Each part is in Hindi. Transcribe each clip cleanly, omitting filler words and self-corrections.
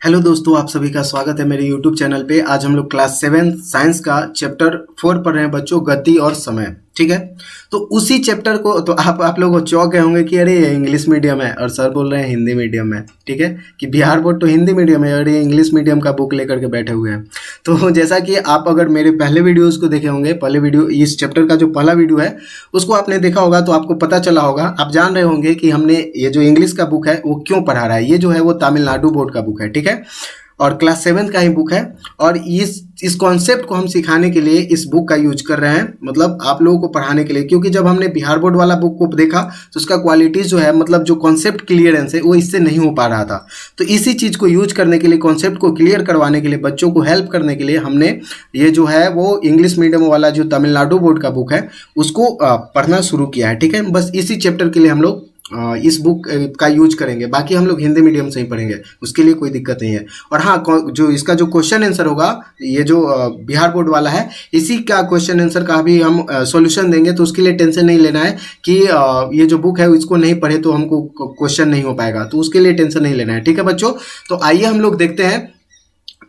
हेलो दोस्तों, आप सभी का स्वागत है मेरे यूट्यूब चैनल पे। आज हम लोग क्लास 7 साइंस का चैप्टर 4 पढ़ रहे हैं बच्चों, गति और समय। ठीक है, तो उसी चैप्टर को तो आप लोग चौंक गए होंगे कि अरे ये इंग्लिश मीडियम है और सर बोल रहे हैं हिंदी मीडियम है। ठीक है, कि बिहार बोर्ड तो हिंदी मीडियम है और ये इंग्लिश मीडियम का बुक लेकर के बैठे हुए हैं। तो जैसा कि आप अगर मेरे पहले वीडियोज़ को देखे होंगे, पहले वीडियो इस चैप्टर का जो पहला वीडियो है उसको आपने देखा होगा तो आपको पता चला होगा, आप जान रहे होंगे कि हमने ये जो इंग्लिश का बुक है वो क्यों पढ़ा रहा है। ये जो है वो तमिलनाडु बोर्ड का बुक है। ठीक है, और क्लास 7 का ही बुक है और इस कॉन्सेप्ट को हम सिखाने के लिए इस बुक का यूज कर रहे हैं, मतलब आप लोगों को पढ़ाने के लिए। क्योंकि जब हमने बिहार बोर्ड वाला बुक को देखा तो उसका क्वालिटीज़ जो है, मतलब जो कॉन्सेप्ट क्लियरेंस है वो इससे नहीं हो पा रहा था। तो इसी चीज़ को यूज करने के लिए, कॉन्सेप्ट को क्लियर करवाने के लिए, बच्चों को हेल्प करने के लिए हमने ये जो है वो इंग्लिश मीडियम वाला जो तमिलनाडु बोर्ड का बुक है उसको पढ़ना शुरू किया है। ठीक है, बस इसी चैप्टर के लिए हम लोग इस बुक का यूज करेंगे। बाकी हम लोग हिंदी मीडियम से ही पढ़ेंगे, उसके लिए कोई दिक्कत नहीं है। और हाँ, जो इसका जो क्वेश्चन आंसर होगा, ये जो बिहार बोर्ड वाला है, इसी का क्वेश्चन आंसर का भी हम सॉल्यूशन देंगे। तो उसके लिए टेंशन नहीं लेना है कि ये जो बुक है इसको नहीं पढ़े तो हमको क्वेश्चन नहीं हो पाएगा, तो उसके लिए टेंशन नहीं लेना है। ठीक है बच्चों, तो आइए हम लोग देखते हैं।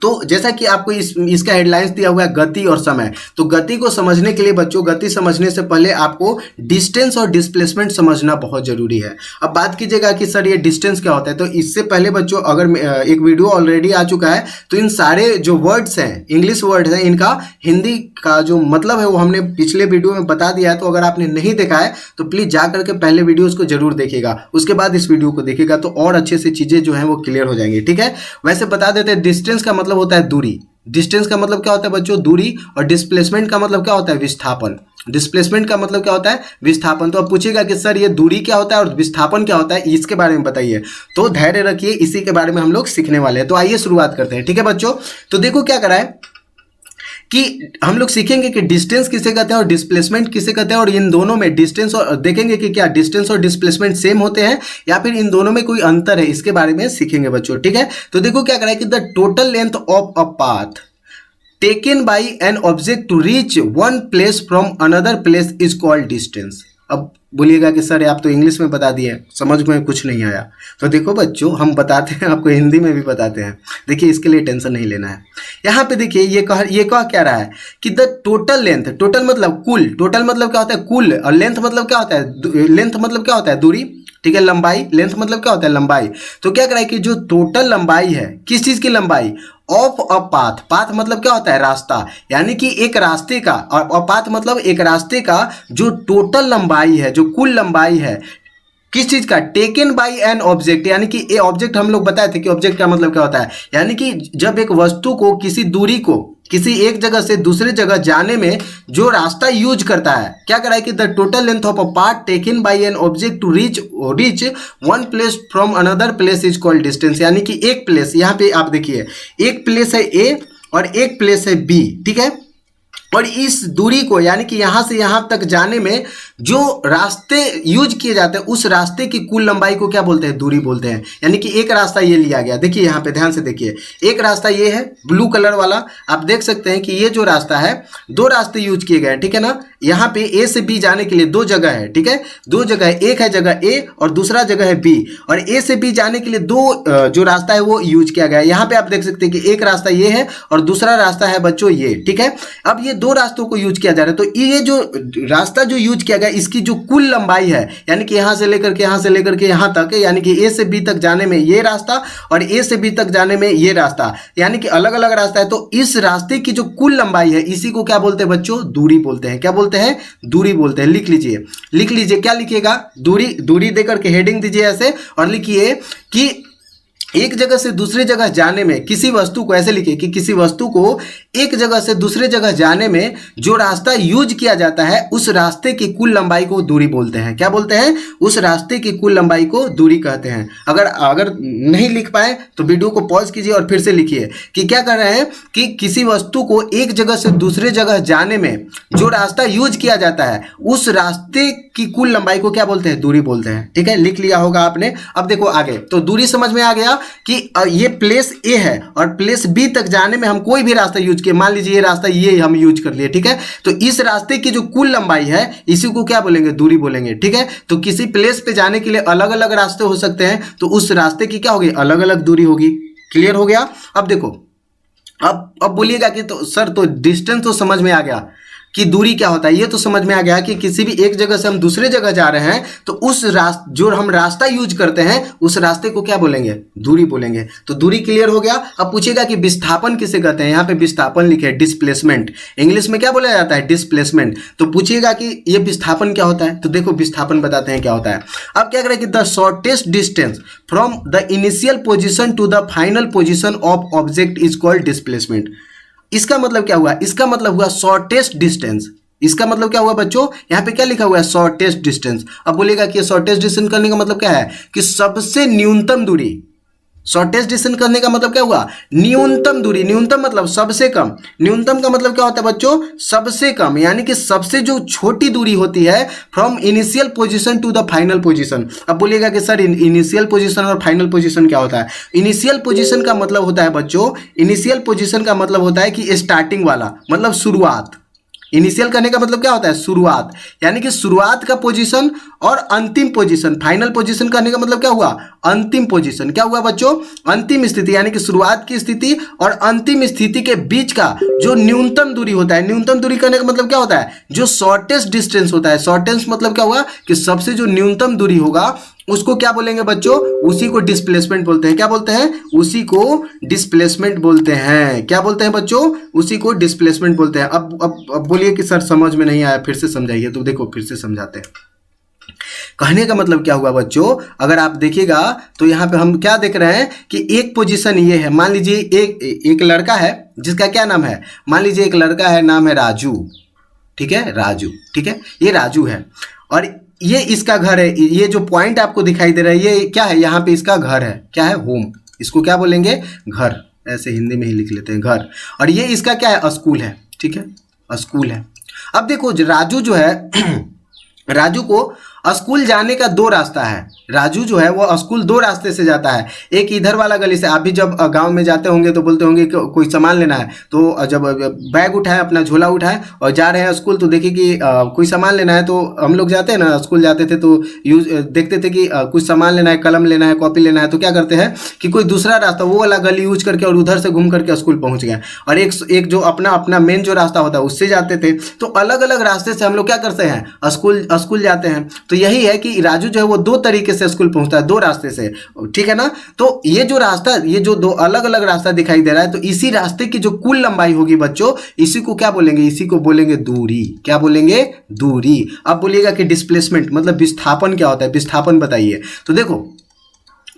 तो जैसा कि आपको इसका हेडलाइंस दिया हुआ है गति और समय। तो गति को समझने के लिए बच्चों, गति समझने से पहले आपको डिस्टेंस और डिस्प्लेसमेंट समझना बहुत जरूरी है। अब बात कीजिएगा कि सर ये डिस्टेंस क्या होता है, तो इससे पहले बच्चों अगर एक वीडियो ऑलरेडी आ चुका है तो इन सारे जो वर्ड्स हैं, इंग्लिश वर्ड्स हैं, इनका हिंदी का जो मतलब है वो हमने पिछले वीडियो में बता दिया है। तो अगर आपने नहीं देखा है तो प्लीज जा करके पहले वीडियोज को जरूर देखिएगा, उसके बाद इस वीडियो को देखिएगा तो और अच्छे से चीजें जो है वो क्लियर हो जाएंगी। ठीक है, वैसे बता देते हैं डिस्टेंस का मतलब होता है दूरी। डिस्टेंस का मतलब क्या होता है बच्चों? दूरी। और डिस्प्लेसमेंट का मतलब क्या होता है? विस्थापन। डिस्प्लेसमेंट का मतलब क्या होता है? विस्थापन। तो अब पूछेगा कि सर ये दूरी क्या होता है और विस्थापन क्या होता है, इसके बारे में बताइए। तो धैर्य रखिए, इसी के बारे में हम लोग सीखने वाले हैं। तो आइए शुरुआत करते हैं। ठीक है बच्चों, तो देखो क्या करा है कि हम लोग सीखेंगे कि डिस्टेंस किसे कहते हैं और डिस्प्लेसमेंट किसे कहते हैं, और इन दोनों में डिस्टेंस और देखेंगे कि क्या डिस्टेंस और डिस्प्लेसमेंट सेम होते हैं या फिर इन दोनों में कोई अंतर है, इसके बारे में सीखेंगे बच्चों। ठीक है, तो देखो क्या करा है कि the total length of a path taken by an object to reach one place from another place is called distance. अब बोलिएगा कि सर आप तो इंग्लिश में बता दिए, समझ में कुछ नहीं आया। तो देखो बच्चों, हम बताते हैं आपको, हिंदी में भी बताते हैं। देखिए, इसके लिए टेंशन नहीं लेना है। यहाँ पे देखिए ये कह क्या रहा है कि द टोटल लेंथ, टोटल मतलब कुल, टोटल मतलब क्या होता है? कुल। और लेंथ मतलब क्या होता है? लेंथ मतलब क्या होता है? दूरी। ठीक है, लंबाई। लेंथ मतलब क्या होता है? लंबाई। तो क्या करा है कि जो टोटल लंबाई है, किस चीज की लंबाई? Of a path. पाथ मतलब क्या होता है? रास्ता। यानी कि एक रास्ते का, और पाथ मतलब एक रास्ते का जो टोटल लंबाई है, जो कुल लंबाई है, किस चीज का? Taken by an object. यानी कि ये ऑब्जेक्ट हम लोग बताए थे कि ऑब्जेक्ट का मतलब क्या होता है, यानी कि जब एक वस्तु को किसी दूरी को, किसी एक जगह से दूसरे जगह जाने में जो रास्ता यूज करता है, क्या करा है कि the total length of a path taken by an object to reach one place from another place is called distance. यानी कि एक प्लेस, यहाँ पे आप देखिए एक प्लेस है ए और एक प्लेस है बी। ठीक है, और इस दूरी को, यानी कि यहां से यहां तक जाने में जो रास्ते यूज किए जाते हैं उस रास्ते की कुल लंबाई को क्या बोलते हैं? दूरी बोलते हैं। यानी कि एक रास्ता ये लिया गया, देखिए यहाँ पे ध्यान से देखिए, एक रास्ता ये है ब्लू कलर वाला, आप देख सकते हैं कि ये जो रास्ता है, दो रास्ते यूज किए गए हैं। ठीक है ना, यहाँ पे ए से बी जाने के लिए दो जगह है। ठीक है, दो जगह है, एक है जगह ए और दूसरा जगह है बी, और ए से बी जाने के लिए दो जो रास्ता है वो यूज किया गया है। यहाँ पे आप देख सकते हैं कि एक रास्ता ये है और दूसरा रास्ता है बच्चों ये। ठीक है, अब ये दो रास्तों को यूज किया जा रहा है। तो ये जो रास्ता जो यूज किया गया, इसकी जो कुल लंबाई है, यानी कि यहां से लेकर के यहां तक, यानी कि ए से बी तक जाने में ये रास्ता और ए से बी तक जाने में ये रास्ता, यानी कि अलग अलग रास्ता है। तो इस रास्ते की जो कुल लंबाई है, इसी को क्या बोलते हैं बच्चों? दूरी बोलते हैं। क्या बोलते हैं? दूरी बोलते हैं। लिख लीजिए, लिख लीजिए, क्या लिखिएगा? दूरी। दूरी देकर के हेडिंग दीजिए ऐसे और लिखिए कि एक जगह से दूसरी जगह जाने में किसी वस्तु को, ऐसे लिखिए कि किसी वस्तु को एक जगह से दूसरे जगह जाने में जो रास्ता यूज किया जाता है उस रास्ते की कुल लंबाई को दूरी बोलते हैं। क्या बोलते हैं? उस रास्ते की कुल लंबाई को दूरी कहते हैं। अगर नहीं लिख पाए तो वीडियो को पॉज कीजिए और फिर से लिखिए कि क्या कर रहे हैं कि किसी वस्तु को एक जगह से दूसरे जगह जाने में जो रास्ता यूज किया जाता है उस रास्ते की कुल लंबाई को क्या बोलते हैं? दूरी बोलते हैं। ठीक है, लिख लिया होगा आपने। अब देखो आगे, तो दूरी समझ में आ गया कि ये प्लेस ए है और प्लेस बी तक जाने में हम कोई भी रास्ता यूज किए, मान लीजिए ये रास्ता ये हम यूज कर लिए। ठीक है, तो इस रास्ते की जो कुल लंबाई है इसी को क्या बोलेंगे? दूरी बोलेंगे। ठीक है, तो किसी प्लेस पे जाने के लिए अलग अलग रास्ते हो सकते हैं, तो उस रास्ते की क्या होगी? अलग अलग दूरी होगी। क्लियर हो गया। अब देखो, अब बोलिएगा कि तो सर तो डिस्टेंस तो समझ में आ गया कि दूरी क्या होता है, ये तो समझ में आ गया कि किसी भी एक जगह से हम दूसरे जगह जा रहे हैं तो उस जो हम रास्ता यूज करते हैं उस रास्ते को क्या बोलेंगे, दूरी बोलेंगे। तो दूरी क्लियर हो गया। अब पूछेगा कि विस्थापन किसे कहते हैं, यहाँ पे विस्थापन लिखे डिस्प्लेसमेंट, इंग्लिश में क्या बोला जाता है, डिस्प्लेसमेंट। तो पूछिएगा कि ये विस्थापन क्या होता है, तो देखो विस्थापन बताते हैं क्या होता है। अब क्या करें कि the shortest distance from the initial position to the final position of object is called displacement. इसका मतलब क्या हुआ, इसका मतलब हुआ शॉर्टेस्ट डिस्टेंस। इसका मतलब क्या हुआ बच्चों, यहाँ पे क्या लिखा हुआ है, शॉर्टेस्ट डिस्टेंस। अब बोलेगा कि शॉर्टेस्ट डिस्टेंस करने का मतलब क्या है कि सबसे न्यूनतम दूरी। शॉर्टेस्ट डिस्टेंस करने का मतलब क्या हुआ, न्यूनतम दूरी। न्यूनतम मतलब सबसे कम, न्यूनतम का मतलब क्या होता है बच्चों, सबसे कम, यानी कि सबसे जो छोटी दूरी होती है from initial position to the final position. अब बोलिएगा कि सर इनिशियल पोजीशन और फाइनल पोजीशन क्या होता है। इनिशियल पोजीशन का मतलब होता है बच्चों, इनिशियल पोजीशन का मतलब होता है कि स्टार्टिंग वाला, मतलब शुरुआत। इनिशियल करने का मतलब क्या होता है, शुरुआत, यानी कि शुरुआत का पोजीशन और अंतिम पोजीशन। फाइनल पोजीशन करने का मतलब क्या हुआ, अंतिम पोजीशन। क्या हुआ बच्चों, अंतिम स्थिति, यानी कि शुरुआत की स्थिति और अंतिम स्थिति के बीच का जो न्यूनतम दूरी होता है। न्यूनतम दूरी करने का मतलब क्या होता है, जो शॉर्टेस्ट डिस्टेंस होता है। शॉर्टेस्ट मतलब क्या हुआ कि सबसे जो न्यूनतम दूरी होगा उसको क्या बोलेंगे बच्चों, उसी को डिस्प्लेसमेंट बोलते हैं। क्या बोलते हैं, उसी को डिस्प्लेसमेंट बोलते हैं। क्या बोलते हैं बच्चों, उसी को डिस्प्लेसमेंट बोलते हैं। अब बोलिए कि सर समझ में नहीं आया, फिर से समझाइए। तो देखो फिर से समझाते हैं। कहने का मतलब क्या हुआ बच्चों, अगर आप देखिएगा तो यहाँ पे हम क्या देख रहे हैं कि एक पोजीशन ये है। मान लीजिए एक लड़का है जिसका क्या नाम है, मान लीजिए एक लड़का है, नाम है राजू, ठीक है, राजू, ठीक है, ये राजू है और ये इसका घर है। ये जो पॉइंट आपको दिखाई दे रहा है ये क्या है, यहाँ पे इसका घर है, क्या है, होम। इसको क्या बोलेंगे, घर, ऐसे हिंदी में ही लिख लेते हैं घर। और ये इसका क्या है, स्कूल है, ठीक है, स्कूल है। अब देखो राजू जो है राजू को स्कूल जाने का दो रास्ता है। राजू जो है वो स्कूल दो रास्ते से जाता है। एक इधर वाला गली से, आप भी जब गांव में जाते होंगे तो बोलते होंगे कि कोई सामान लेना है, तो जब बैग उठाए, अपना झोला उठाए और जा रहे हैं स्कूल, तो देखिए कि कोई सामान लेना है। तो हम लोग जाते हैं ना, स्कूल जाते थे तो देखते थे कि कुछ सामान लेना है, कलम लेना है, कॉपी लेना है, तो क्या करते हैं कि कोई दूसरा रास्ता, वो वाला गली यूज करके और उधर से घूम करके स्कूल पहुंच गए। और एक जो अपना मेन जो रास्ता होता है उससे जाते थे। तो अलग अलग रास्ते से हम लोग क्या करते हैं, स्कूल जाते हैं। तो यही है कि राजू जो है वो दो तरीके से स्कूल पहुंचता है, दो रास्ते से, ठीक है ना। तो ये जो रास्ता, ये जो दो अलग अलग रास्ता दिखाई दे रहा है, तो इसी रास्ते की जो कुल लंबाई होगी बच्चों, इसी को क्या बोलेंगे, इसी को बोलेंगे दूरी। क्या बोलेंगे, दूरी। अब बोलिएगा कि डिस्प्लेसमेंट मतलब विस्थापन क्या होता है, विस्थापन बताइए। तो देखो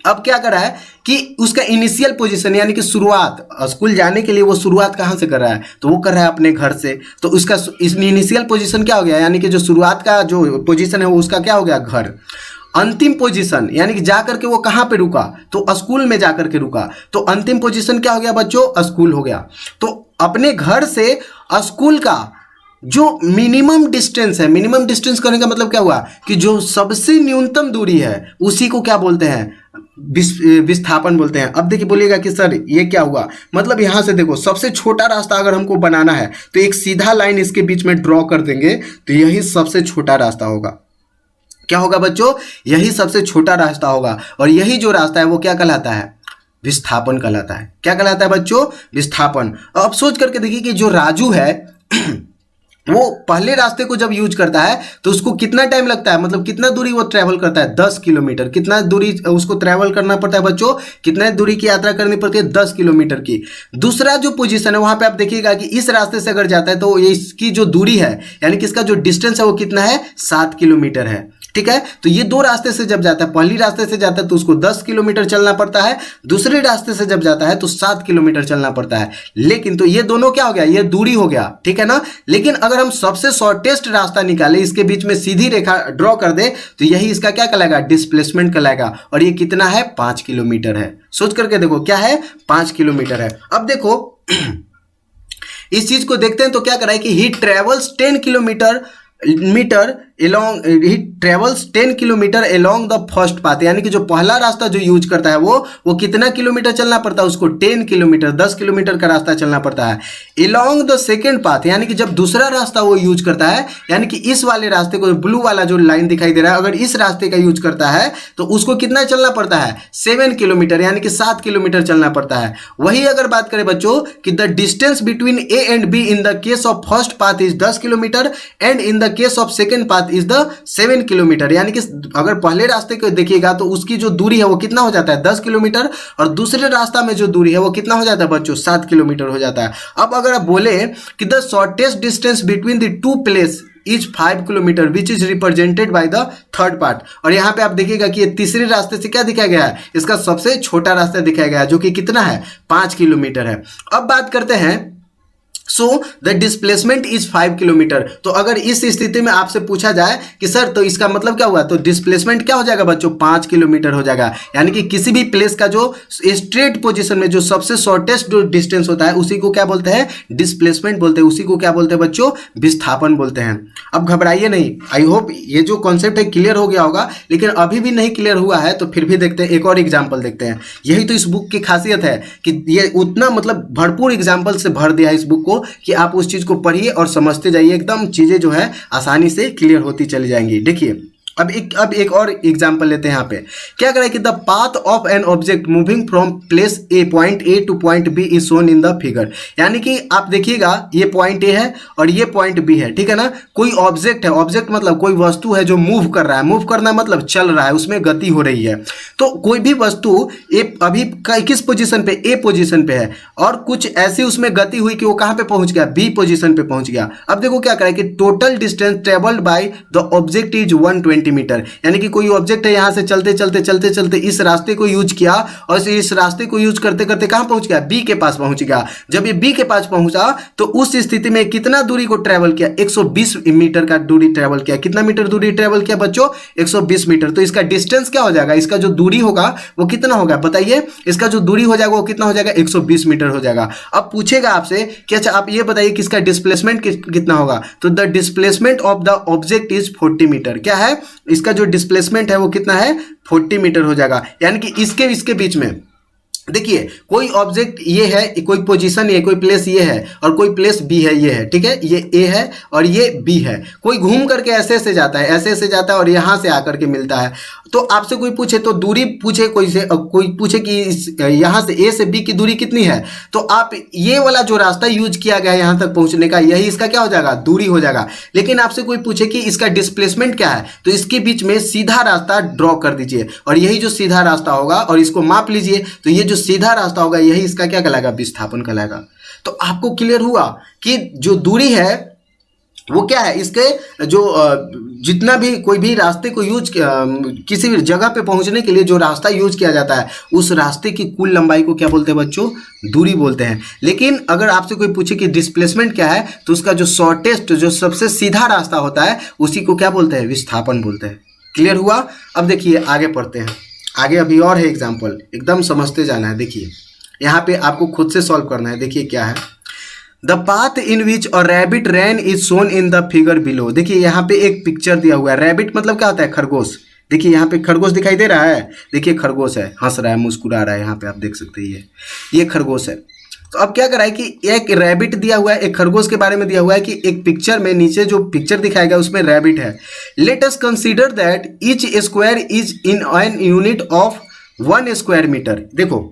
अब क्या कर रहा है कि उसका इनिशियल पोजीशन, यानी कि शुरुआत, स्कूल जाने के लिए वो शुरुआत कहाँ से कर रहा है, तो वो कर रहा है अपने घर से। तो उसका इनिशियल पोजीशन क्या हो गया, यानी कि जो शुरुआत का जो पोजीशन है वो उसका क्या हो गया, घर। अंतिम पोजीशन यानी कि जाकर के वो कहाँ पे रुका, तो स्कूल में जाकर के रुका। तो अंतिम पोजीशन क्या हो गया बच्चों, स्कूल हो गया। तो अपने घर से स्कूल का जो मिनिमम डिस्टेंस है, मिनिमम डिस्टेंस करने का मतलब क्या हुआ कि जो सबसे न्यूनतम दूरी है उसी को क्या बोलते हैं, विस्थापन बोलते हैं। अब देखिए बोलिएगा कि सर ये क्या हुआ, मतलब यहाँ से देखो सबसे छोटा रास्ता अगर हमको बनाना है तो एक सीधा लाइन इसके बीच में ड्रॉ कर देंगे, तो यही सबसे छोटा रास्ता होगा। क्या होगा बच्चों, यही सबसे छोटा रास्ता होगा। और यही जो रास्ता है वो क्या कहलाता है, विस्थापन कहलाता है। क्या कहलाता है बच्चों, विस्थापन। अब सोच करके देखिए कि जो राजू है वो पहले रास्ते को जब यूज करता है तो उसको कितना टाइम लगता है, मतलब कितना दूरी वो ट्रैवल करता है, 10 किलोमीटर। कितना दूरी उसको ट्रैवल करना पड़ता है बच्चों, कितने दूरी की यात्रा करनी पड़ती है, 10 किलोमीटर की। दूसरा जो पोजीशन है वहां पे आप देखिएगा कि इस रास्ते से अगर जाता है तो इसकी जो दूरी है, यानी कि इसका जो डिस्टेंस है वो कितना है, 7 किलोमीटर है, ठीक है। तो ये दो रास्ते से जब जाता है, पहली रास्ते से जाता है तो उसको 10 किलोमीटर चलना पड़ता है, दूसरे रास्ते से जब जाता है तो 7 किलोमीटर चलना पड़ता है। लेकिन तो ये दोनों क्या हो गया, ये दूरी हो गया, ठीक है ना। लेकिन अगर हम सबसे शॉर्टेस्ट रास्ता निकाले, इसके बीच में सीधी रेखा ड्रॉ कर दे, तो यही इसका क्या कहलाएगा, डिस्प्लेसमेंट कहलाएगा। और ये कितना है, 5 किलोमीटर है। सोच करके देखो क्या है, 5 किलोमीटर है। अब देखो इस चीज को देखते हैं तो क्या कर रहा है कि ही travels 10 kilometre along he travels 10 kilometre along the first path, यानी कि जो पहला रास्ता जो यूज करता है वो कितना किलोमीटर चलना पड़ता है उसको 10 किलोमीटर 10 किलोमीटर का रास्ता चलना पड़ता है। along the second path, यानी कि जब दूसरा रास्ता वो यूज करता है, यानी कि इस वाले रास्ते को, ब्लू वाला जो लाइन दिखाई दे रहा है, अगर इस रास्ते का यूज करता है तो उसको कितना चलना पड़ता है 7 किलोमीटर, यानी कि 7 किलोमीटर चलना पड़ता है। वही अगर बात करें बच्चों कि the distance between A and be in the case of first path is 10 kilometre and in the case of second path is the 7 kilometre, यानी कि अगर पहले रास्ते को देखिएगा तो उसकी जो दूरी है वो कितना हो जाता है 10 किलोमीटर, और दूसरे रास्ता में जो दूरी है वो कितना हो जाता है बच्चों 7 किलोमीटर हो जाता है। अब अगर आप बोले कि the shortest distance between the two place is 5 kilometre which is represented by the third part, और यहाँ पे आप देखिएगा कि ये तीसरे रास्ते से क्या दिखाया गया है, इसका सबसे छोटा रास्ता दिखाया गया है जो कि कितना है 5 किलोमीटर है। अब बात करते हैं so the displacement is 5 kilometre. तो अगर इस स्थिति में आपसे पूछा जाए कि सर तो इसका मतलब क्या हुआ, तो डिस्प्लेसमेंट क्या हो जाएगा बच्चों 5 किलोमीटर हो जाएगा, यानी कि किसी भी प्लेस का जो स्ट्रेट पोजीशन में जो सबसे शॉर्टेस्ट जो डिस्टेंस होता है उसी को क्या बोलते हैं डिस्प्लेसमेंट बोलते हैं, उसी को क्या बोलते हैं बच्चों विस्थापन बोलते हैं। अब घबराइए नहीं, आई होप ये जो कॉन्सेप्ट है क्लियर हो गया होगा, लेकिन अभी भी नहीं क्लियर हुआ है तो फिर भी देखते हैं, एक और एग्जाम्पल देखते हैं। यही तो इस बुक की खासियत है कि ये उतना मतलब भरपूर एग्जाम्पल से भर दिया है इस बुक को कि आप उस चीज को पढ़िए और समझते जाइए, एकदम चीजें जो है आसानी से क्लियर होती चली जाएंगी। देखिए अब एक और एग्जांपल लेते हैं। यहाँ पे क्या करें कि the path of an object moving from place A point A to point B is shown in the figure, यानी कि आप देखिएगा ये पॉइंट ए है और ये पॉइंट बी है, ठीक है ना। कोई ऑब्जेक्ट है, ऑब्जेक्ट मतलब कोई वस्तु है जो मूव कर रहा है, मूव करना मतलब चल रहा है, उसमें गति हो रही है। तो कोई भी वस्तु अभी किस पोजीशन पे ए पोजीशन पे है और कुछ ऐसी उसमें गति हुई कि वो कहाँ पे पहुंच गया बी पोजीशन पे पहुंच गया। अब देखो क्या करें कि total distance travelled by the object is 120 metre, यानी कि कोई ऑब्जेक्ट है यहां से चलते चलते चलते चलते इस रास्ते को यूज किया और इस रास्ते को यूज करते करते कहां पहुंच गया बी के पास पहुंच गया। जब ये बी के पास पहुंचा तो उस स्थिति में कितना दूरी को ट्रेवल किया 120 मीटर का दूरी ट्रेवल किया। कितना मीटर दूरी ट्रेवल किया बच्चों 120 मीटर। तो इसका डिस्टेंस क्या हो जाएगा, इसका जो दूरी होगा वो कितना होगा बताइए, इसका जो दूरी हो जाएगा वो कितना हो जाएगा 120 मीटर हो जाएगा। अब पूछेगा आपसे कि अच्छा आप ये बताइए कि इसका डिस्प्लेसमेंट कितना होगा, तो the displacement of the object is 40 metre. क्या है इसका जो डिस्प्लेसमेंट है वो कितना है 40 मीटर हो जाएगा। यानी कि इसके बीच में देखिए कोई ऑब्जेक्ट ये है, कोई पोजीशन ये, कोई प्लेस ये है और कोई प्लेस बी है, ये है, ठीक है, ये ए है और ये बी है। कोई घूम करके ऐसे से जाता है, ऐसे से जाता है और यहाँ से आकर के मिलता है। तो आपसे कोई पूछे तो दूरी पूछे, कोई पूछे कि यहाँ से ए से बी की दूरी कितनी है, तो आप ये वाला जो रास्ता यूज किया गया है यहाँ तक पहुँचने का, यही इसका क्या हो जाएगा दूरी हो जाएगा। लेकिन आपसे कोई पूछे कि इसका डिस्प्लेसमेंट क्या है, तो इसके बीच में सीधा रास्ता ड्रॉ कर दीजिए और यही जो सीधा रास्ता होगा और इसको माप लीजिए, तो ये जो सीधा रास्ता होगा यही इसका क्या कहलाएगा विस्थापन कहलाएगा। तो आपको क्लियर हुआ कि जो दूरी है वो क्या है, इसके जो जितना भी कोई भी रास्ते को यूज किसी भी जगह पे पहुंचने के लिए जो रास्ता यूज किया जाता है उस रास्ते की कुल लंबाई को क्या बोलते हैं बच्चों दूरी बोलते हैं। लेकिन अगर आपसे कोई पूछे कि डिस्प्लेसमेंट क्या है, तो उसका जो शॉर्टेस्ट जो सबसे सीधा रास्ता होता है उसी को क्या बोलते हैं विस्थापन बोलते हैं। क्लियर हुआ। अब देखिए आगे पढ़ते हैं, आगे अभी और है एग्जाम्पल, एकदम समझते जाना है। देखिए यहाँ पे आपको खुद से सॉल्व करना है। देखिए क्या है, the path in which a rabbit ran is shown in the figure below. देखिए यहाँ पे एक पिक्चर दिया हुआ है। रैबिट मतलब क्या होता है खरगोश। देखिए यहाँ पे खरगोश दिखाई दे रहा है, देखिए खरगोश है, हंस रहा है, मुस्कुरा रहा है, यहाँ पे आप देख सकते हैं ये खरगोश है। तो अब क्या करा है कि एक रैबिट दिया हुआ है, एक खरगोश के बारे में दिया हुआ है कि एक पिक्चर में नीचे जो पिक्चर दिखाया गया उसमें रैबिट है। Let us consider that each square is in an unit of 1 square metre. देखो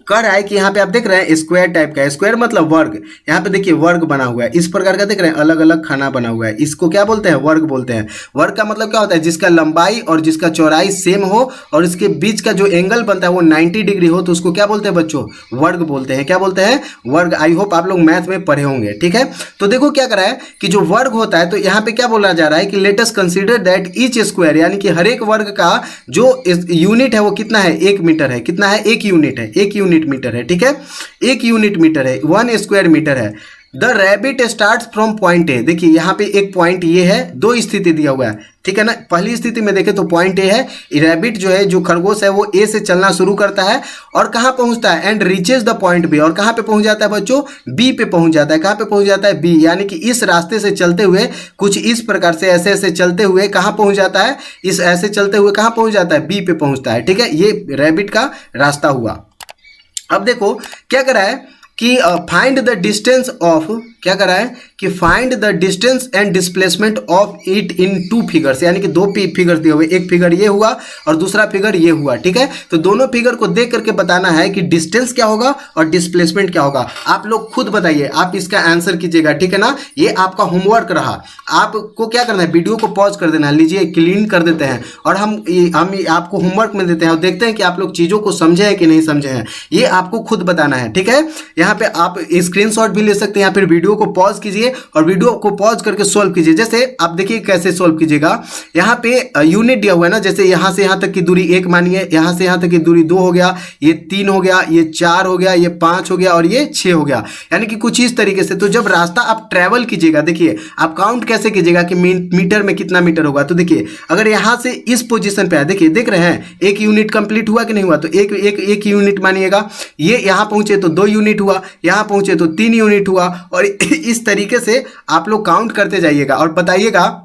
कह रहा है कि यहाँ पे आप देख रहे हैं स्क्वायर टाइप का है, स्क्वायर मतलब वर्ग। यहाँ पे देखिए वर्ग बना हुआ है, इस प्रकार का देख रहे हैं अलग अलग खाना बना हुआ है, इसको क्या बोलते हैं वर्ग बोलते हैं। वर्ग का मतलब क्या होता है जिसका लंबाई और जिसका चौड़ाई सेम हो और इसके बीच का जो एंगल बनता है वो 90 डिग्री हो, तो उसको क्या बोलते हैं बच्चों वर्ग बोलते हैं। क्या बोलते हैं वर्ग। आई होप आप लोग मैथ में पढ़े होंगे, ठीक है। तो देखो क्या करा है कि जो वर्ग होता है, तो यहाँ पे क्या बोला जा रहा है कि late us consider that each square, यानी कि हर एक वर्ग का जो यूनिट है वो कितना है 1 मीटर है। कितना है 1 यूनिट है, 1 यूनिट मीटर है, ठीक है, 1 यूनिट मीटर है, 1 स्क्वायर मीटर है। The rabbit start from point A. देखिए यहाँ पे एक पॉइंट ये है, दो स्थिति दिया हुआ है, ठीक है ना। पहली स्थिति में देखें तो पॉइंट ए है, रैबिट जो है, जो खरगोश है, वो ए से चलना शुरू करता है और कहाँ पहुंचता है, and reaches the point B, और कहाँ पे पहुंच जाता है बच्चों, बी पे पहुंच जाता है। कहाँ पे पहुंच जाता है, बी, यानी कि इस रास्ते से चलते हुए कुछ इस प्रकार से ऐसे ऐसे चलते हुए कहाँ पहुंच जाता है, इस ऐसे चलते हुए कहाँ पहुंच जाता है, बी पे पहुंचता है। ठीक है, ये रैबिट का रास्ता हुआ। अब देखो क्या करा है कि फाइंड द डिस्टेंस ऑफ, क्या करा है कि find the distance and displacement of it in 2 figures, यानी कि 2 फिगर दिए हुए, एक फिगर ये हुआ और दूसरा फिगर ये हुआ। ठीक है, तो दोनों फिगर को देख करके बताना है कि डिस्टेंस क्या होगा और डिस्प्लेसमेंट क्या होगा। आप लोग खुद बताइए, आप इसका आंसर कीजिएगा। ठीक है ना, ये आपका होमवर्क रहा। आपको क्या करना है, वीडियो को पॉज कर देना है, लीजिए क्लीन कर देते हैं और हम आपको होमवर्क में देते हैं और देखते हैं कि आप लोग चीज़ों को समझे हैं कि नहीं समझे हैं, ये आपको खुद बताना है। ठीक है, यहाँ पे आप स्क्रीनशॉट भी ले सकते हैं या फिर वीडियो को पॉज कीजिए और वीडियो को पॉज करके सॉल्व कीजिए। जैसे आप देखिए कैसे सॉल्व कीजिएगा, यहाँ पे यूनिट दिया हुआ है ना, जैसे यहाँ से यहाँ तक की दूरी 1 मानिए, यहाँ से यहाँ तक की दूरी 2 हो गया, ये 3 हो गया, ये 4 हो गया, ये 5 हो गया और ये 6 हो गया, यानी कि कुछ इस तरीके से। तो जब रास्ता आप ट्रैवल कीजिएगा, देखिए आप काउंट कैसे कीजिएगा कि मीटर में कितना मीटर होगा। तो देखिए अगर यहाँ से इस पोजीशन पे है, देखिए देख रहे हैं एक यूनिट कंप्लीट हुआ कि नहीं हुआ, तो एक यूनिट मानिएगा, ये यहाँ पहुंचे तो 2 यूनिट हुआ, यहाँ पहुंचे तो 3 यूनिट हुआ, और इस तरीके से आप लोग काउंट करते जाइएगा और बताइएगा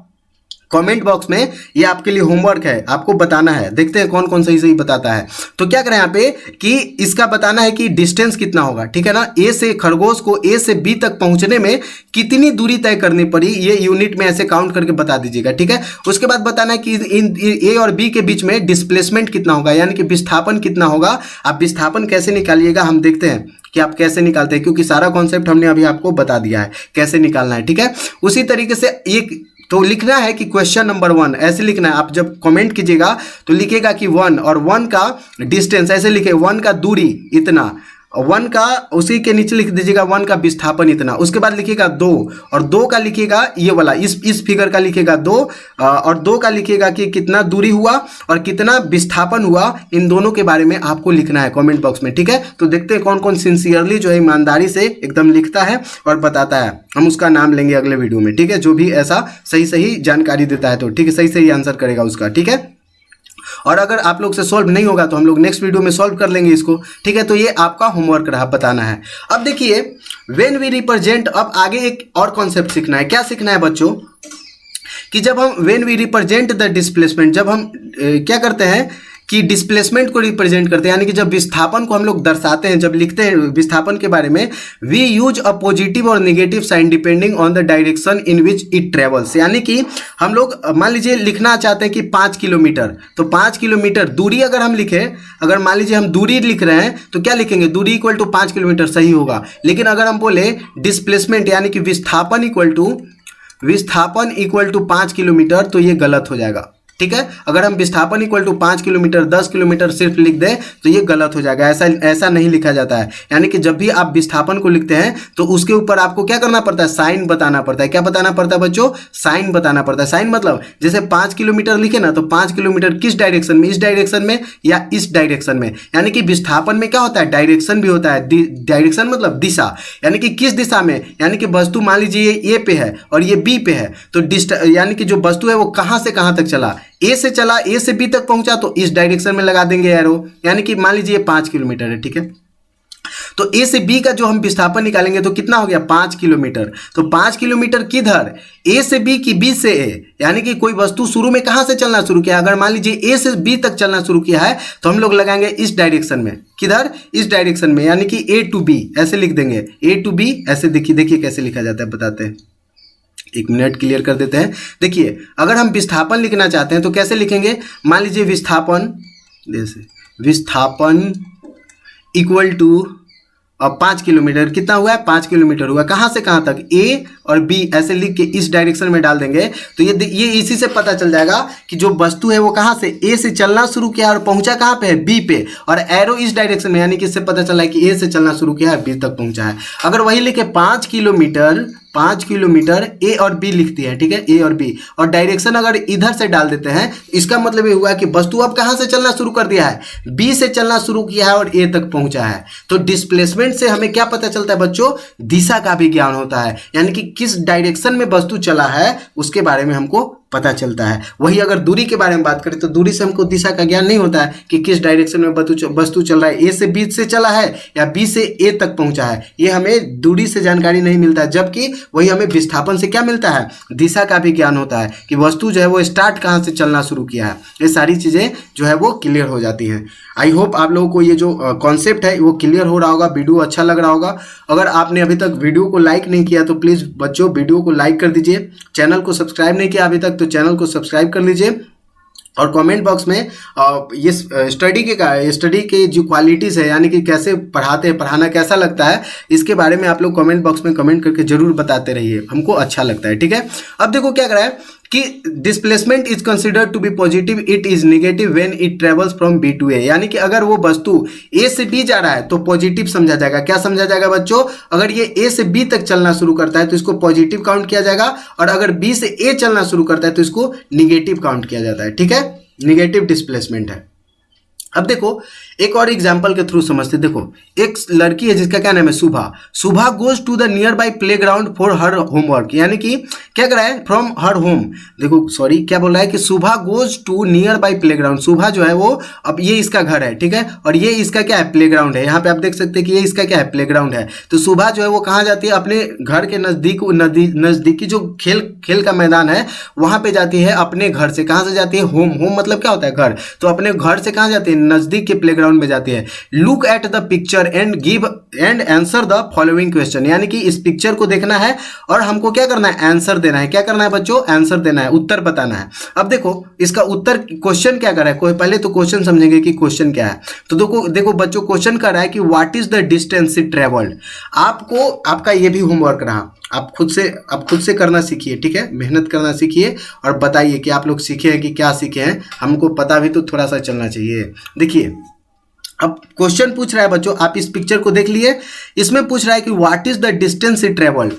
कमेंट बॉक्स में। ये आपके लिए होमवर्क है, आपको बताना है। देखते हैं कौन कौन सही सही बताता है। तो क्या करें यहाँ पे कि इसका बताना है कि डिस्टेंस कितना होगा। ठीक है ना, ए से, खरगोश को ए से बी तक पहुंचने में कितनी दूरी तय करनी पड़ी, ये यूनिट में ऐसे काउंट करके बता दीजिएगा। ठीक है, उसके बाद बताना है कि इन ए और बी के बीच में डिस्प्लेसमेंट कितना होगा, यानी कि विस्थापन कितना होगा। आप विस्थापन कैसे निकालिएगा, हम देखते हैं कि आप कैसे निकालते हैं, क्योंकि सारा कॉन्सेप्ट हमने अभी आपको बता दिया है कैसे निकालना है। ठीक है, उसी तरीके से एक तो लिखना है कि क्वेश्चन नंबर 1 ऐसे लिखना है। आप जब कमेंट कीजिएगा तो लिखेगा कि 1, और 1 का डिस्टेंस ऐसे लिखे, 1 का दूरी इतना, 1 का उसी के नीचे लिख दीजिएगा 1 का विस्थापन इतना। उसके बाद लिखिएगा 2, और 2 का लिखिएगा ये वाला, इस फिगर का लिखिएगा 2, और 2 का लिखिएगा कि कितना दूरी हुआ और कितना विस्थापन हुआ। इन दोनों के बारे में आपको लिखना है कमेंट बॉक्स में। ठीक है, तो देखते हैं कौन कौन सिंसियरली जो है ईमानदारी से एकदम लिखता है और बताता है। हम उसका नाम लेंगे अगले वीडियो में। ठीक है, जो भी ऐसा सही सही जानकारी देता है, तो ठीक है, सही सही आंसर करेगा उसका। ठीक है, और अगर आप लोग से सॉल्व नहीं होगा तो हम लोग नेक्स्ट वीडियो में सॉल्व कर लेंगे इसको। ठीक है, तो ये आपका होमवर्क रहा, बताना है। अब देखिए व्हेन वी रिप्रेजेंट, अब आगे एक और कॉन्सेप्ट सीखना है। क्या सीखना है बच्चों कि जब हम when we represent the displacement, जब हम क्या करते हैं कि डिस्प्लेसमेंट को रिप्रेजेंट करते हैं, यानी कि जब विस्थापन को हम लोग दर्शाते हैं, जब लिखते हैं विस्थापन के बारे में, वी यूज अ पॉजिटिव और negative sign depending on the direction in which it travels. यानी कि हम लोग मान लीजिए लिखना चाहते हैं कि 5 किलोमीटर, तो 5 किलोमीटर दूरी अगर हम लिखें, अगर मान लीजिए हम दूरी लिख रहे हैं तो क्या लिखेंगे, दूरी इक्वल टू 5 किलोमीटर सही होगा। लेकिन अगर हम बोले डिस्प्लेसमेंट यानी कि विस्थापन इक्वल टू 5 किलोमीटर, तो ये गलत हो जाएगा। ठीक है, अगर हम विस्थापन इक्वल टू 5 किलोमीटर 10 किलोमीटर सिर्फ लिख दें तो ये गलत हो जाएगा। ऐसा नहीं लिखा जाता है। यानी कि जब भी आप विस्थापन को लिखते हैं तो उसके ऊपर आपको क्या करना पड़ता है, साइन बताना पड़ता है। क्या बताना पड़ता है बच्चों, साइन बताना पड़ता है। साइन मतलब जैसे 5 किलोमीटर लिखे ना, तो 5 किलोमीटर किस डायरेक्शन में, इस डायरेक्शन में या इस डायरेक्शन में। यानी कि विस्थापन में क्या होता है, डायरेक्शन भी होता है। डायरेक्शन मतलब दिशा, यानी कि किस दिशा में, यानी कि वस्तु मान लीजिए ए पे है और ये बी पे है, तो यानी कि जो वस्तु है वो कहाँ से कहाँ तक चला, ए से चला, ए से बी तक पहुंचा, तो इस डायरेक्शन में लगा देंगे एरो। यानी कि मान लीजिए 5 किलोमीटर है। ठीक है, तो ए से बी का जो हम विस्थापन निकालेंगे तो कितना हो गया, 5 किलोमीटर। तो 5 किलोमीटर किधर, ए से बी की बी से ए, यानी कि कोई वस्तु शुरू में कहां से चलना शुरू किया, अगर मान लीजिए ए से बी तक चलना शुरू किया है तो हम लोग लगाएंगे इस डायरेक्शन में। किधर, इस डायरेक्शन में, यानी कि ए टू बी ऐसे लिख देंगे। ए टू बी ऐसे देखिए कैसे लिखा जाता है, बताते हैं, 1 मिनट क्लियर कर देते हैं। देखिए अगर हम विस्थापन लिखना चाहते हैं तो कैसे लिखेंगे, मान लीजिए विस्थापन इक्वल टू 5 किलोमीटर, कितना हुआ है, 5 किलोमीटर हुआ। कहाँ से कहाँ तक, ए और बी ऐसे लिख के इस डायरेक्शन में डाल देंगे तो ये इसी से पता चल जाएगा कि जो वस्तु है वो कहाँ से, ए से चलना शुरू किया और पहुंचा कहाँ पे है, बी पे, और एरो इस डायरेक्शन में, यानी कि इससे पता चला है कि ए से चलना शुरू किया है, बी तक पहुंचा है। अगर वही लिखे 5 किलोमीटर ए और बी लिखती है। ठीक है, ए और बी, और डायरेक्शन अगर इधर से डाल देते हैं, इसका मतलब ये हुआ कि वस्तु अब कहाँ से चलना शुरू कर दिया है, बी से चलना शुरू किया है और ए तक पहुंचा है। तो डिस्प्लेसमेंट से हमें क्या पता चलता है बच्चों, दिशा का भी ज्ञान होता है, यानी कि किस डायरेक्शन में वस्तु चला है उसके बारे में हमको पता चलता है। वही अगर दूरी के बारे में बात करें तो दूरी से हमको दिशा का ज्ञान नहीं होता है कि किस डायरेक्शन में वस्तु चल रहा है, ए से बी से चला है या बी से ए तक पहुंचा है, ये हमें दूरी से जानकारी नहीं मिलता है। जबकि वही हमें विस्थापन से क्या मिलता है, दिशा का भी ज्ञान होता है कि वस्तु जो है वो स्टार्ट कहाँ से चलना शुरू किया है। ये सारी चीज़ें जो है वो क्लियर हो जाती हैं। आई होप आप लोगों को ये जो कॉन्सेप्ट है वो क्लियर हो रहा होगा, वीडियो अच्छा लग रहा होगा। अगर आपने अभी तक वीडियो को लाइक नहीं किया तो प्लीज़ बच्चों वीडियो को लाइक कर दीजिए। चैनल को सब्सक्राइब नहीं किया अभी तक तो चैनल को सब्सक्राइब कर लीजिए। और कमेंट बॉक्स में ये स्टडी के जो क्वालिटीज़ है, यानी कि कैसे पढ़ाते हैं, पढ़ाना कैसा लगता है, इसके बारे में आप लोग कमेंट बॉक्स में कमेंट करके जरूर बताते रहिए, हमको अच्छा लगता है। ठीक है, अब देखो क्या कर रहा है कि displacement is considered to be positive, it is negative when it travels from B to A. यानी कि अगर वो वस्तु ए से बी जा रहा है तो पॉजिटिव समझा जाएगा। क्या समझा जाएगा बच्चों, अगर ये ए से बी तक चलना शुरू करता है तो इसको पॉजिटिव काउंट किया जाएगा, और अगर बी से ए चलना शुरू करता है तो इसको निगेटिव काउंट किया जाता है। ठीक है, निगेटिव डिस्प्लेसमेंट है। अब देखो एक और एग्जाम्पल के थ्रू समझते। देखो एक लड़की है जिसका क्या नाम है, Subha. Subha goes to the nearby playground for her homework. यानी कि क्या कर रहा है, फ्रॉम हर होम, देखो सॉरी क्या बोल रहा है कि Subha goes to nearby playground. Subha जो है वो, अब ये इसका घर है, ठीक है, और ये इसका क्या है, प्ले ग्राउंड है। यहाँ पे आप देख सकते हैं कि ये इसका क्या है, प्ले ग्राउंड है। तो सुभा जो है वो कहाँ जाती है, अपने घर के नजदीकी जो खेल का मैदान है वहाँ पे जाती है अपने घर से। कहाँ से जाती है, होम। होम मतलब क्या होता है, घर। तो अपने घर से कहाँ जाती है, नजदीक के प्ले ग्राउंड में जाती है। Look at the picture and give and answer the following question. यानी कि इस पिक्चर को देखना है और हमको क्या करना है, आंसर देना है। क्या करना है बच्चों, आंसर देना है, उत्तर बताना है। अब देखो इसका उत्तर, क्वेश्चन क्या कर रहा है, कोई पहले तो क्वेश्चन समझेंगे कि क्वेश्चन क्या है। तो देखो बच्चों क्वेश्चन कर रहा है कि what is the distance it travelled. आपको आपका ये भी होमवर्क रहा, आप खुद से करना सीखिए। ठीक है, मेहनत करना सीखिए और बताइए कि आप लोग सीखे हैं कि क्या सीखे हैं। हमको पता भी तो थोड़ा सा चलना चाहिए। देखिए अब क्वेश्चन पूछ रहा है बच्चों, आप इस पिक्चर को देख लिए, इसमें पूछ रहा है कि what is the distance it travelled.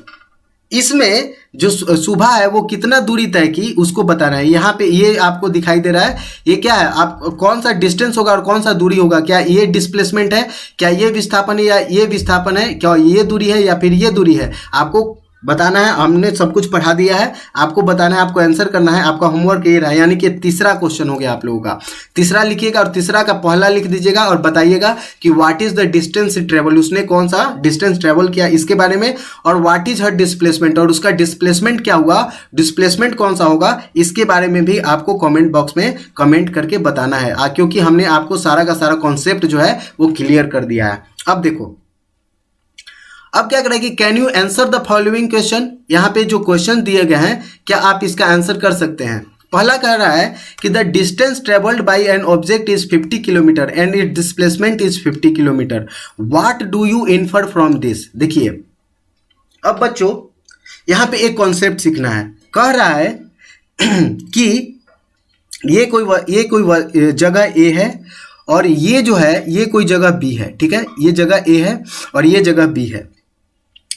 इसमें जो सुबह है वो कितना दूरी तय की उसको बताना है। यहाँ पे ये आपको दिखाई दे रहा है, ये क्या है, आप कौन सा डिस्टेंस होगा और कौन सा दूरी होगा। क्या ये डिस्प्लेसमेंट है, क्या ये विस्थापन है, या ये विस्थापन है, क्या ये दूरी है या फिर ये दूरी है, आपको बताना है। हमने सब कुछ पढ़ा दिया है, आपको बताना है, आपको आंसर करना है। आपका होमवर्क ये रहा, यानी कि तीसरा क्वेश्चन हो गया आप लोगों का। तीसरा लिखिएगा और तीसरा का पहला लिख दीजिएगा और बताइएगा कि what is the distance travel, उसने कौन सा डिस्टेंस ट्रेवल किया इसके बारे में, और व्हाट इज हर डिस्प्लेसमेंट, और उसका डिस्प्लेसमेंट क्या हुआ, डिस्प्लेसमेंट कौन सा होगा, इसके बारे में भी आपको कमेंट बॉक्स में कमेंट करके बताना है। क्योंकि हमने आपको सारा का सारा कॉन्सेप्ट जो है वो क्लियर कर दिया है। अब देखो अब क्या करें कि can you answer the following question. यहाँ पे जो क्वेश्चन दिए गए हैं क्या आप इसका आंसर कर सकते हैं। पहला कह रहा है कि the distance travelled by an object is 50 kilometre and it displacement is 50 kilometre. What do you infer from this. देखिए अब बच्चों यहाँ पे एक कॉन्सेप्ट सीखना है। कह रहा है कि ये कोई जगह ए है और ये जो है ये कोई जगह बी है। ठीक है, ये जगह ए है और ये जगह बी है।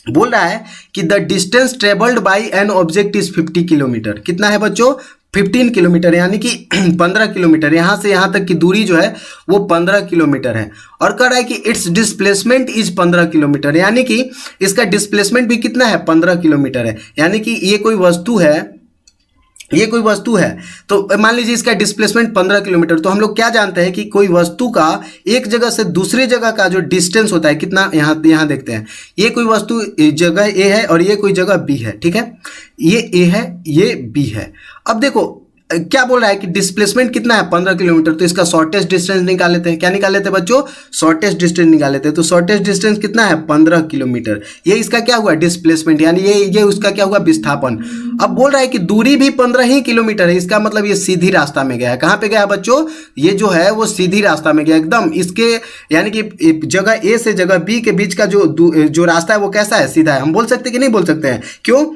बोल रहा है कि the distance travelled by an object is 50 kilometre. कितना है बच्चों, 15 किलोमीटर, यानी कि 15 किलोमीटर। यहाँ से यहाँ तक की दूरी जो है वो 15 किलोमीटर है। और कह रहा है कि इट्स डिस्प्लेसमेंट इज 15 किलोमीटर, यानी कि इसका डिस्प्लेसमेंट भी कितना है, 15 किलोमीटर है। यानी कि ये कोई वस्तु है, तो मान लीजिए इसका डिस्प्लेसमेंट 15 किलोमीटर। तो हम लोग क्या जानते हैं कि कोई वस्तु का एक जगह से दूसरी जगह का जो डिस्टेंस होता है कितना, यहाँ देखते हैं, ये कोई वस्तु जगह ए है और ये कोई जगह बी है। ठीक है, ये ए है, ये बी है। अब देखो क्या बोल रहा है कि डिस्प्लेसमेंट कितना है, 15 किलोमीटर। तो इसका शॉर्टेस्ट डिस्टेंस निकाल लेते हैं। क्या निकाल लेते हैं बच्चों, शॉर्टेस्ट डिस्टेंस निकाल लेते हैं। तो शॉर्टेस्ट डिस्टेंस कितना है, 15 किलोमीटर। ये इसका क्या हुआ, डिस्प्लेसमेंट, यानी ये उसका क्या हुआ, विस्थापन। अब बोल रहा है कि दूरी भी 15 ही किलोमीटर है। इसका मतलब ये सीधी रास्ता में गया है। कहाँ पे गया बच्चों, ये जो है वो सीधी रास्ता में गया एकदम। इसके यानी कि जगह ए से जगह बी के बीच का जो रास्ता है वो कैसा है, सीधा है। हम बोल सकते कि नहीं बोल सकते हैं, क्यों,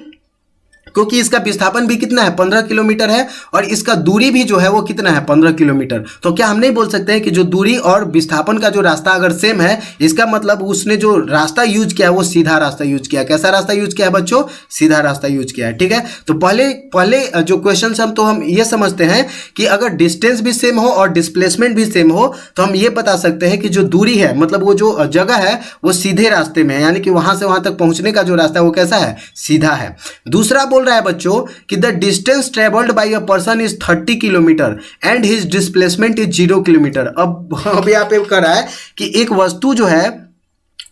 क्योंकि इसका विस्थापन भी कितना है, 15 किलोमीटर है, और इसका दूरी भी जो है वो कितना है, 15 किलोमीटर। तो क्या हम नहीं बोल सकते हैं कि जो दूरी और विस्थापन का जो रास्ता अगर सेम है, इसका मतलब उसने जो रास्ता यूज किया है वो सीधा रास्ता यूज किया है। कैसा रास्ता यूज किया है बच्चों, सीधा रास्ता यूज किया है। ठीक है, तो पहले जो क्वेश्चन हम ये समझते हैं कि अगर डिस्टेंस भी सेम हो और डिस्प्लेसमेंट भी सेम हो तो हम ये बता सकते हैं कि जो दूरी है, मतलब वो जो जगह है वो सीधे रास्ते में है, यानी कि वहां से वहां तक पहुंचने का जो रास्ता है वो कैसा है, सीधा है। दूसरा बोल रहा है बच्चों कि the distance travelled bye a person is 30 kilometre and his displacement is 0 kilometre. अब यहाँ पे कह रहा है कि एक वस्तु जो है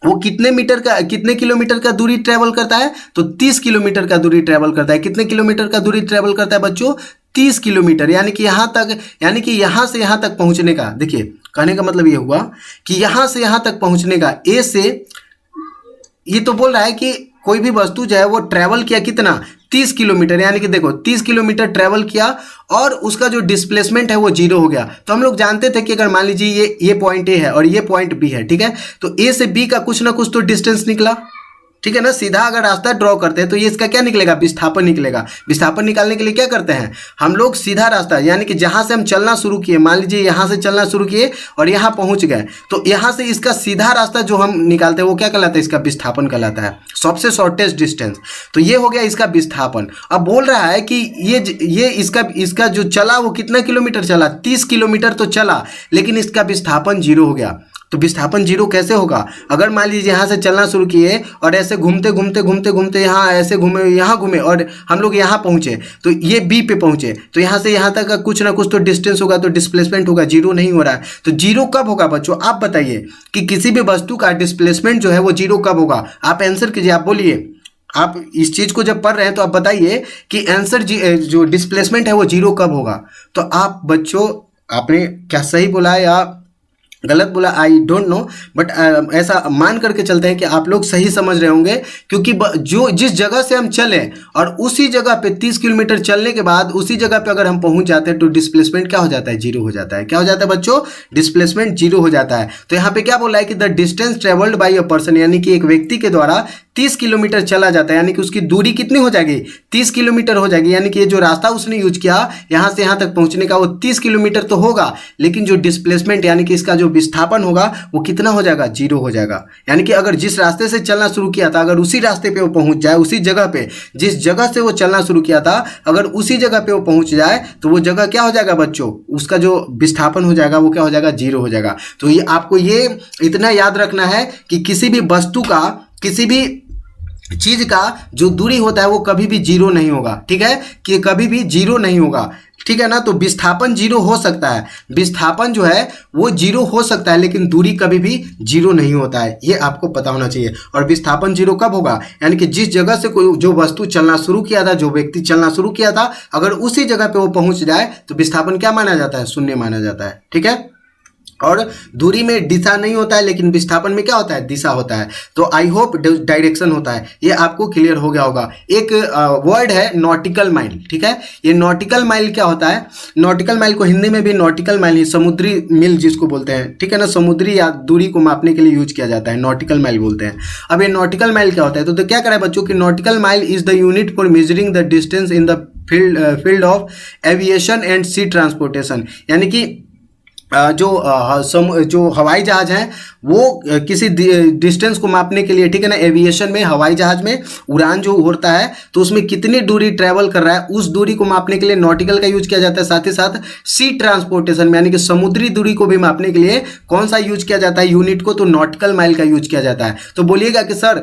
वो कितने किलोमीटर का दूरी ट्रेवल करता है, तो 30 किलोमीटर का दूरी ट्रेवल करता है। कितने किलोमीटर का दूरी ट्रेवल करता है बच्चों, 30 किलोमीटर। यानी कि यहाँ तक, यानी कि यहाँ से यहाँ तक पहुँचने का, देखिए कहने का मतलब ये हुआ कि यहाँ से यहाँ तक पहुँचने का, ए से, ये तो बोल रहा है कि कोई भी वस्तु जो है वो ट्रैवल किया कितना, 30 किलोमीटर। यानी कि देखो 30 किलोमीटर ट्रैवल किया और उसका जो डिस्प्लेसमेंट है वो 0 हो गया। तो हम लोग जानते थे कि अगर मान लीजिए ये पॉइंट ए है और ये पॉइंट बी है, ठीक है, तो ए से बी का कुछ ना कुछ तो डिस्टेंस निकला, ठीक है ना। सीधा अगर रास्ता ड्रॉ करते हैं तो ये इसका क्या निकलेगा, विस्थापन निकलेगा। विस्थापन निकालने के लिए क्या करते हैं हम लोग, सीधा रास्ता, यानी कि जहां से हम चलना शुरू किए, मान लीजिए यहां से चलना शुरू किए और यहां पहुंच गए, तो यहां से इसका सीधा रास्ता जो हम निकालते हैं वो क्या कहलाता है, इसका विस्थापन कहलाता है, सबसे शॉर्टेस्ट डिस्टेंस। तो ये हो गया इसका विस्थापन। अब बोल रहा है कि ये इसका जो चला वो कितना किलोमीटर चला, 30 किलोमीटर तो चला, लेकिन इसका विस्थापन 0 हो गया। तो विस्थापन 0 कैसे होगा, अगर मान लीजिए यहाँ से चलना शुरू किए और ऐसे घूमते घूमते घूमते घूमते यहाँ ऐसे घूमे, यहाँ घूमे और हम लोग यहाँ पहुँचे, तो ये बी पे पहुँचे, तो यहाँ से यहाँ तक का कुछ ना कुछ तो डिस्टेंस होगा, तो डिस्प्लेसमेंट होगा, 0 नहीं हो रहा है। तो 0 कब होगा बच्चों, आप बताइए कि किसी भी वस्तु का डिस्प्लेसमेंट जो है वो 0 कब होगा। आप आंसर कीजिए, आप बोलिए, आप इस चीज़ को जब पढ़ रहे हैं तो आप बताइए कि आंसर जो डिस्प्लेसमेंट है वो 0 कब होगा। तो आप बच्चों, आपने क्या सही बोला है या गलत बोला, आई डोंट नो, बट ऐसा मान करके चलते हैं कि आप लोग सही समझ रहे होंगे, क्योंकि जिस जगह से हम चले और उसी जगह पे 30 किलोमीटर चलने के बाद उसी जगह पे अगर हम पहुंच जाते हैं तो डिस्प्लेसमेंट क्या हो जाता है, 0 हो जाता है। क्या हो जाता है बच्चों, डिस्प्लेसमेंट 0 हो जाता है। तो यहाँ पे क्या बोला है कि the distance travelled by a person, यानी कि एक व्यक्ति के द्वारा 30 किलोमीटर चला जाता है, यानी कि उसकी दूरी कितनी हो जाएगी, 30 किलोमीटर हो जाएगी। यानी कि ये जो रास्ता उसने यूज किया यहाँ से यहाँ तक पहुँचने का वो 30 किलोमीटर तो होगा, लेकिन जो डिस्प्लेसमेंट यानी कि इसका जो विस्थापन होगा वो कितना हो जाएगा, 0 हो जाएगा। यानी कि अगर जिस रास्ते से चलना शुरू किया था, अगर उसी रास्ते पे वो पहुंच जाए, उसी जगह पे, जिस जगह से वो चलना शुरू किया था, अगर उसी जगह पे वो पहुंच जाए, तो वो जगह क्या हो जाएगा बच्चों, उसका जो विस्थापन हो जाएगा वो क्या हो जाएगा, 0 हो जाएगा। तो ये आपको ये इतना याद रखना है कि किसी भी वस्तु का, किसी भी चीज का जो दूरी होता है वो कभी भी 0 नहीं होगा, ठीक है, कि कभी भी 0 नहीं होगा, ठीक है ना। तो विस्थापन 0 हो सकता है, विस्थापन जो है वो 0 हो सकता है, लेकिन दूरी कभी भी 0 नहीं होता है, ये आपको पता होना चाहिए। और विस्थापन 0 कब होगा, यानी कि जिस जगह से कोई जो वस्तु चलना शुरू किया था, जो व्यक्ति चलना शुरू किया था, अगर उसी जगह पे वो पहुंच जाए तो विस्थापन क्या माना जाता है, 0 माना जाता है, ठीक है। और दूरी में दिशा नहीं होता है, लेकिन विस्थापन में क्या होता है, दिशा होता है। तो आई होप डायरेक्शन होता है, ये आपको क्लियर हो गया होगा। एक वर्ड है नॉटिकल माइल, ठीक है। ये नॉटिकल माइल क्या होता है, नॉटिकल माइल को हिंदी में भी नॉटिकल माइल ही, समुद्री मील जिसको बोलते हैं, ठीक है ना, समुद्री या दूरी को मापने के लिए यूज किया जाता है, नॉटिकल माइल बोलते हैं। अब ये नॉटिकल माइल क्या होता है, तो क्या करा है बच्चों की, nautical mile is the unit for measuring the distance in the field of aviation and sea transportation. यानी कि जो हवाई जहाज हैं वो किसी डिस्टेंस को मापने के लिए, ठीक है ना, एविएशन में, हवाई जहाज में उड़ान जो होता है तो उसमें कितनी दूरी ट्रैवल कर रहा है, उस दूरी को मापने के लिए नॉटिकल का यूज किया जाता है। साथ ही साथ सी ट्रांसपोर्टेशन में, यानी कि समुद्री दूरी को भी मापने के लिए कौन सा यूज किया जाता है यूनिट को, तो नॉटिकल माइल का यूज किया जाता है। तो बोलिएगा कि सर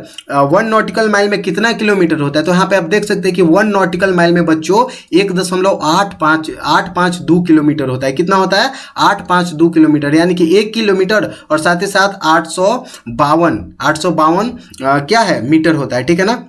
1 नॉटिकल माइल में कितना किलोमीटर होता है, तो यहाँ पे आप देख सकते हैं कि 1 नॉटिकल माइल में बच्चों 1.852 किलोमीटर होता है। कितना होता है, 852 किलोमीटर, यानी कि 1 किलोमीटर और साथ ही साथ 852 क्या है, मीटर होता है, ठीक है ना,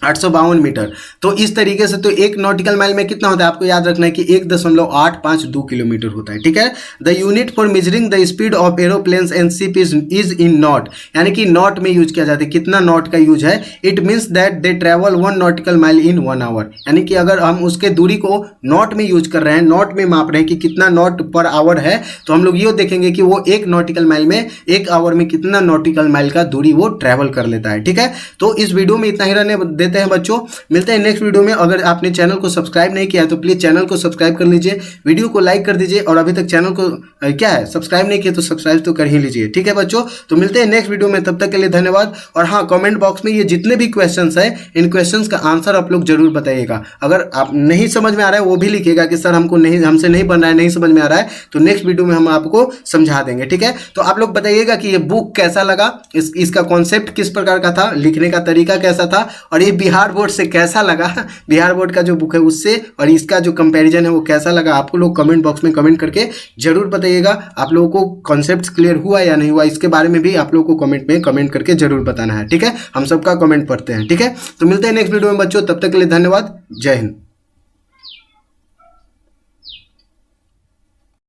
852 मीटर। तो इस तरीके से तो 1 नॉटिकल माइल में कितना होता है, आपको याद रखना है कि 1.852 किलोमीटर होता है, ठीक है। The unit for measuring the speed of aeroplanes and ship is in not, यानी कि नॉट में यूज किया जाता है। कितना नॉट का यूज है, it means that they travel 1 nautical mile in 1 hour, यानी कि अगर हम उसके दूरी को नॉट में यूज कर रहे हैं, नॉट में माप रहे हैं कि कितना नॉट पर आवर है, तो हम लोग ये देखेंगे कि वो 1 नॉटिकल माइल में 1 आवर में कितना नॉटिकल माइल का दूरी वो ट्रेवल कर लेता है, ठीक है। तो इस वीडियो में इतना ही रहने देते हैं बच्चों, मिलते हैं नेक्स्ट वीडियो में। अगर आपने चैनल को सब्सक्राइब नहीं किया है तो प्लीज चैनल को सब्सक्राइब कर लीजिए, वीडियो को लाइक कर दीजिए, और अभी तक चैनल को क्या है सब्सक्राइब नहीं किया तो सब्सक्राइब तो कर ही लीजिए, ठीक है बच्चों। तो मिलते हैं नेक्स्ट वीडियो में, तब तक के लिए धन्यवाद। और हाँ, कमेंट बॉक्स में ये जितने भी क्वेश्चंस है, इन क्वेश्चंस का आंसर आप लोग जरूर बताइएगा। अगर आप नहीं समझ में आ रहा है वो भी लिखिएगा कि सर हमसे नहीं बन रहा है, नहीं समझ में आ रहा है, तो नेक्स्ट वीडियो में हम आपको समझा देंगे, ठीक है। तो आप लोग बताइएगा कि ये बुक कैसा लगा, इसका कॉन्सेप्ट किस प्रकार का था, लिखने का तरीका कैसा था, और ये बिहार बोर्ड से कैसा लगा, बिहार बोर्ड का जो बुक है उससे और इसका जो कंपैरिजन है वो कैसा लगा, आपको लोग कमेंट बॉक्स में कमेंट करके जरूर बताइएगा। आप लोगों को कॉन्सेप्ट क्लियर हुआ या नहीं हुआ, इसके बारे में भी आप लोगों को कमेंट में कमेंट करके जरूर बताना है, ठीक है। हम सबका कमेंट पढ़ते हैं, ठीक है। तो मिलते हैं नेक्स्ट वीडियो में बच्चों, तब तक के लिए धन्यवाद, जय हिंद।